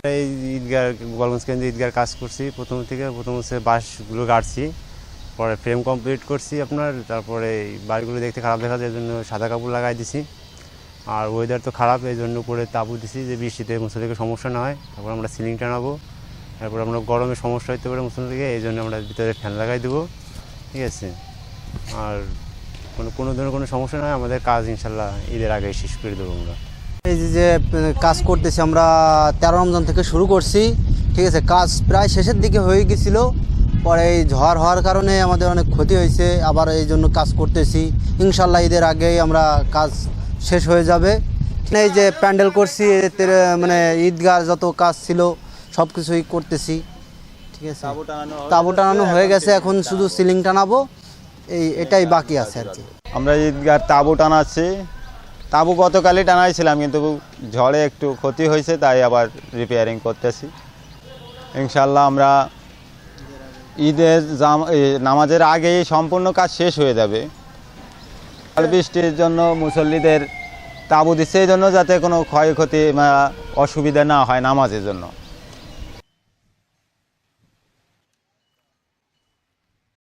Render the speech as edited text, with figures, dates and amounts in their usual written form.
এই ঈদগাহ গোপালগঞ্জ কেন্দ্রে ঈদগার কাজ করছি প্রথম হচ্ছে বাঁশগুলো গাড়ছি, পরে ফ্রেম কমপ্লিট করছি আপনার, তারপরে এই বাড়িগুলো দেখতে খারাপ দেখা যায়, এই জন্য সাদা কাপড় লাগাই দিছি। আর ওয়েদার তো খারাপ, এই জন্য উপরে তাঁবু দিছি যে বৃষ্টিতে মুসল্লিকে সমস্যা না হয়। তারপর আমরা সিলিং টানাবো, তারপর আমরা গরমে সমস্যা হতে পারে মুসল্লিকে, এই জন্য আমরা ভিতরে ফ্যান লাগাই দেবো, ঠিক আছে। আর কোনো ধরনের কোনো সমস্যা নয়, আমাদের কাজ ইনশাল্লাহ ঈদের আগে শেষ করে দেবো আমরা। এই যে কাজ করতেছি আমরা 13 রমজান থেকে শুরু করছি, ঠিক আছে। কাজ প্রায় শেষের দিকে হয়ে গেছিলো, পরে এই ঝড় হওয়ার কারণে আমাদের অনেক ক্ষতি হয়েছে, আবার এই জন্য কাজ করতেছি। ইনশাল্লাহ ঈদের আগেই আমরা কাজ শেষ হয়ে যাবে। এই যে প্যান্ডেল করছি, মানে ঈদগাহ যত কাজ ছিল সব কিছুই করতেছি, ঠিক আছে। তাঁবু টানানো হয়ে গেছে, এখন শুধু সিলিং টানাবো, এটাই বাকি আছে আর কি। আমরা ঈদগাহ তাঁবু টানাচ্ছি। তাঁবু গতকালই টানাইছিলাম, কিন্তু ঝড়ে একটু ক্ষতি হয়েছে, তাই আবার রিপেয়ারিং করতেছি। ইনশাল্লাহ আমরা ঈদের নামাজের আগেই সম্পূর্ণ কাজ শেষ হয়ে যাবে। আর বৃষ্টির জন্য মুসল্লিদের তাঁবু দিচ্ছে, এই জন্য যাতে কোনো ক্ষয়ক্ষতি অসুবিধা না হয় নামাজের জন্য।